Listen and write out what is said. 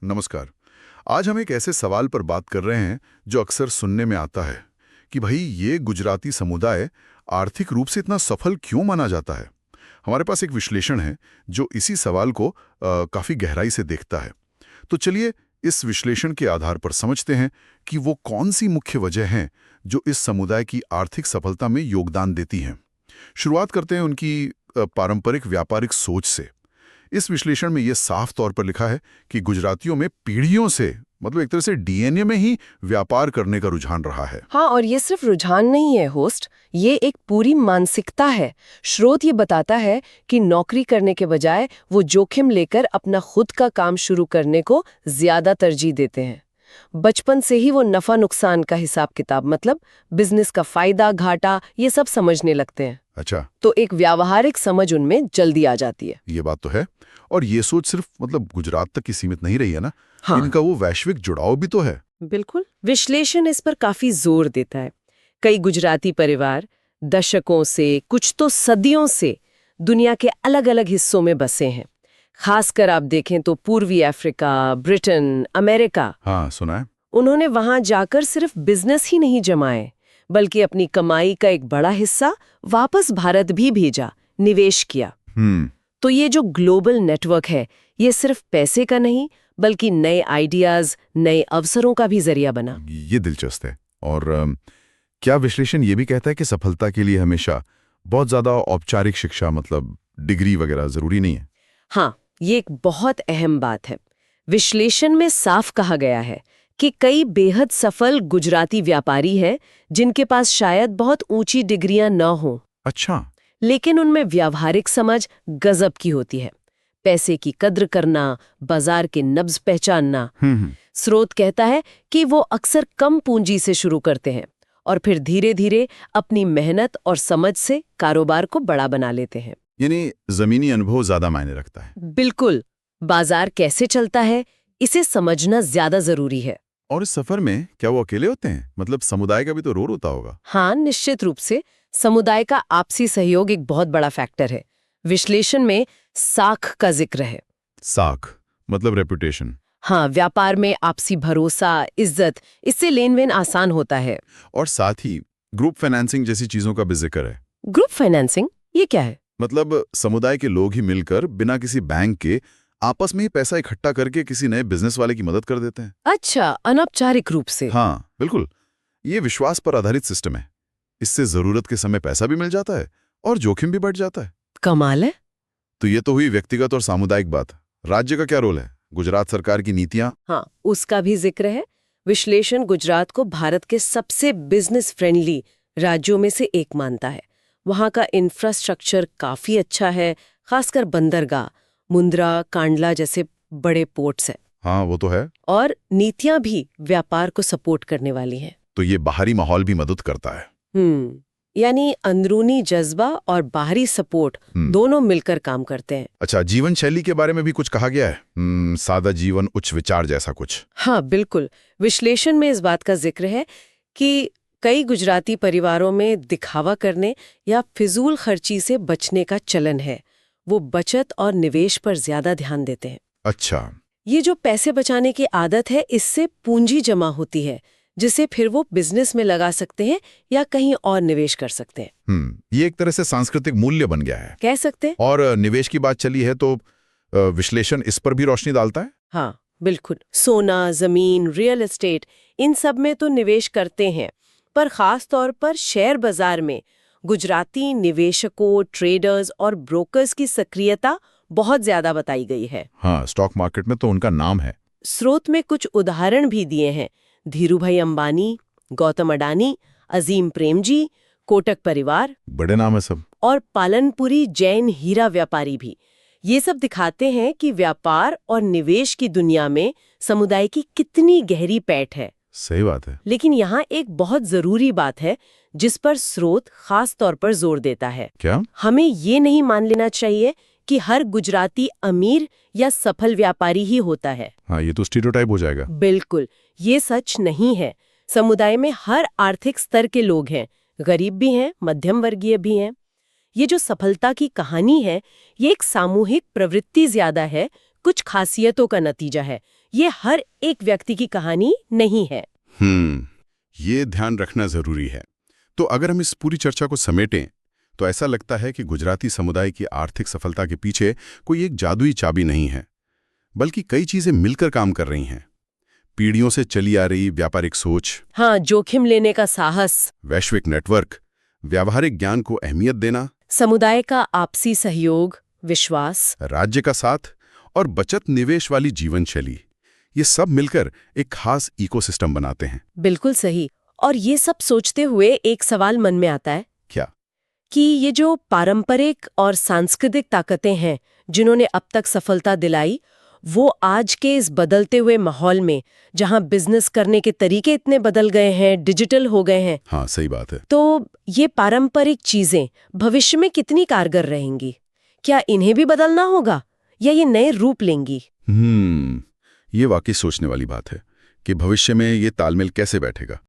नमस्कार। आज हम एक ऐसे सवाल पर बात कर रहे हैं जो अक्सर सुनने में आता है कि भाई ये गुजराती समुदाय आर्थिक रूप से इतना सफल क्यों माना जाता है। हमारे पास एक विश्लेषण है जो इसी सवाल को काफी गहराई से देखता है। तो चलिए इस विश्लेषण के आधार पर समझते हैं कि वो कौन सी मुख्य वजह हैं जो इस समुदाय की आर्थिक सफलता में योगदान देती हैं। शुरुआत करते हैं उनकी पारंपरिक व्यापारिक सोच से। इस विश्लेषण में यह साफ तौर पर लिखा है कि गुजरातियों में पीढ़ियों से मतलब एक तरह से डीएनए में ही व्यापार करने का रुझान रहा है। हाँ, और ये सिर्फ रुझान नहीं है होस्ट, ये एक पूरी मानसिकता है। स्रोत ये बताता है कि नौकरी करने के बजाय वो जोखिम लेकर अपना खुद का काम शुरू करने को ज्यादा तरजीह देते हैं। बचपन से ही वो नफा नुकसान का हिसाब किताब मतलब बिजनेस का फायदा घाटा ये सब समझने लगते हैं। अच्छा, तो एक व्यावहारिक समझ उनमें जल्दी आ जाती है। ये बात तो है। और ये सोच सिर्फ मतलब गुजरात तक की सीमित नहीं रही है ना। हाँ, इनका वो वैश्विक जुड़ाव भी तो है। बिल्कुल। विश्लेषण इस पर काफी जोर देता है। कई गुजराती परिवार दशकों से कुछ तो सदियों से दुनिया के अलग अलग हिस्सों में बसे हैं। खासकर आप देखें तो पूर्वी अफ्रीका, ब्रिटेन, अमेरिका। हाँ, सुना है। उन्होंने वहां जाकर सिर्फ बिजनेस ही नहीं जमाए, बल्कि अपनी कमाई का एक बड़ा हिस्सा वापस भारत भी भेजा, निवेश किया। तो ये जो ग्लोबल नेटवर्क है, ये सिर्फ पैसे का नहीं बल्कि नए आइडियाज, नए अवसरों का भी जरिया बना। ये दिलचस्प है। और क्या विश्लेषण ये भी कहता है कि सफलता के लिए हमेशा बहुत ज्यादा औपचारिक शिक्षा मतलब डिग्री वगैरह जरूरी नहीं है? हाँ, ये एक बहुत अहम बात है। विश्लेषण में साफ कहा गया है कि कई बेहद सफल गुजराती व्यापारी हैं जिनके पास शायद बहुत ऊंची डिग्रियां न हों। अच्छा। लेकिन उनमें व्यावहारिक समझ गजब की होती है। पैसे की कद्र करना, बाजार के नब्ज पहचानना। स्रोत कहता है कि वो अक्सर कम पूंजी से शुरू करते हैं और फिर धीरे धीरे अपनी मेहनत और समझ से कारोबार को बड़ा बना लेते हैं। यानी जमीनी अनुभव ज्यादा मायने रखता है। बिल्कुल। बाजार कैसे चलता है इसे समझना ज्यादा जरूरी है। और इस सफर में क्या वो अकेले होते हैं? मतलब समुदाय का भी तो रोल होता होगा। हाँ, निश्चित रूप से समुदाय का आपसी सहयोग एक बहुत बड़ा फैक्टर है। विश्लेषण में साख का जिक्र है। साख मतलब रेपुटेशन। हाँ, व्यापार में आपसी भरोसा, इज्जत, इससे लेन देन आसान होता है। और साथ ही ग्रुप फाइनेंसिंग जैसी चीजों का भी जिक्र है। ग्रुप फाइनेंसिंग ये क्या है? मतलब समुदाय के लोग ही मिलकर बिना किसी बैंक के आपस में ही पैसा इकट्ठा करके किसी नए बिजनेस वाले की मदद कर देते हैं। अच्छा, अनौपचारिक रूप से। हाँ बिल्कुल, ये विश्वास पर आधारित सिस्टम है। इससे जरूरत के समय पैसा भी मिल जाता है और जोखिम भी बढ़ जाता है। कमाल है। तो ये तो हुई व्यक्तिगत और सामुदायिक बात। राज्य का क्या रोल है? गुजरात सरकार की नीतियां। हाँ, उसका भी जिक्र है। विश्लेषण गुजरात को भारत के सबसे बिजनेस फ्रेंडली राज्यों में से एक मानता है। वहाँ का इंफ्रास्ट्रक्चर काफी अच्छा है, खासकर बंदरगाह, मुंद्रा, कांडला जैसे बड़े पोर्ट्स हैं। हाँ वो तो है। और नीतियां भी व्यापार को सपोर्ट करने वाली हैं। तो ये बाहरी माहौल भी मदद करता है। यानी अंदरूनी जज्बा और बाहरी सपोर्ट दोनों मिलकर काम करते हैं। अच्छा, जीवन शैली के बारे में भी कुछ कहा गया है? सादा जीवन, उच्च विचार जैसा कुछ? हाँ बिल्कुल। विश्लेषण में इस बात का जिक्र है कि कई गुजराती परिवारों में दिखावा करने या फिजूल खर्ची से बचने का चलन है। वो बचत और निवेश पर ज्यादा ध्यान देते हैं। अच्छा। ये जो पैसे बचाने की आदत है, इससे पूंजी जमा होती है जिसे फिर वो बिजनेस में लगा सकते हैं या कहीं और निवेश कर सकते हैं। ये एक तरह से सांस्कृतिक मूल्य बन गया है, कह सकते हैं। और निवेश की बात चली है तो विश्लेषण इस पर भी रोशनी डालता है। हाँ बिल्कुल। सोना, जमीन, रियल एस्टेट, इन सब में तो निवेश करते हैं, पर खास तौर पर शेयर बाजार में गुजराती निवेशकों, ट्रेडर्स और ब्रोकर्स की सक्रियता बहुत ज्यादा बताई गई है। हाँ, स्टॉक मार्केट में तो उनका नाम है। स्रोत में कुछ उदाहरण भी दिए हैं। धीरूभाई अंबानी, गौतम अडानी, अजीम प्रेमजी, कोटक परिवार, बड़े नाम है सब। और पालनपुरी जैन हीरा व्यापारी भी। ये सब दिखाते हैं कि व्यापार और निवेश की दुनिया में समुदाय की कितनी गहरी पैठ है। सही बात है। लेकिन यहाँ एक बहुत जरूरी बात है जिस पर स्रोत खास तौर पर जोर देता है। क्या? हमें ये नहीं मान लेना चाहिए कि हर गुजराती अमीर या सफल व्यापारी ही होता है। हाँ, ये तो स्टीरियोटाइप हो जाएगा। बिल्कुल, ये सच नहीं है। समुदाय में हर आर्थिक स्तर के लोग हैं, गरीब भी हैं, मध्यम वर्गीय भी हैं। ये जो सफलता की कहानी है, ये एक सामूहिक प्रवृत्ति ज्यादा है, कुछ खासियतों का नतीजा है। ये हर एक व्यक्ति की कहानी नहीं है। ये ध्यान रखना जरूरी है। तो अगर हम इस पूरी चर्चा को समेटें तो ऐसा लगता है कि गुजराती समुदाय की आर्थिक सफलता के पीछे कोई एक जादुई चाबी नहीं है, बल्कि कई चीजें मिलकर काम कर रही हैं। पीढ़ियों से चली आ रही व्यापारिक सोच, हाँ, जोखिम लेने का साहस, वैश्विक नेटवर्क, व्यावहारिक ज्ञान को अहमियत देना, समुदाय का आपसी सहयोग, विश्वास। राज्य का साथ और बचत निवेश वाली जीवन शैली, ये सब मिलकर एक खास इकोसिस्टम बनाते हैं। बिल्कुल सही। और ये सब सोचते हुए एक सवाल मन में आता है क्या? कि ये जो पारंपरिक और सांस्कृतिक ताकतें हैं जिन्होंने अब तक सफलता दिलाई, वो आज के इस बदलते हुए माहौल में, जहां बिजनेस करने के तरीके इतने बदल गए हैं, डिजिटल हो गए हैं, हाँ, सही बात है। तो ये पारंपरिक चीजें भविष्य में कितनी कारगर रहेंगी? क्या इन्हें भी बदलना होगा या ये नए रूप लेंगी? ये वाकई सोचने वाली बात है कि भविष्य में ये तालमेल कैसे बैठेगा।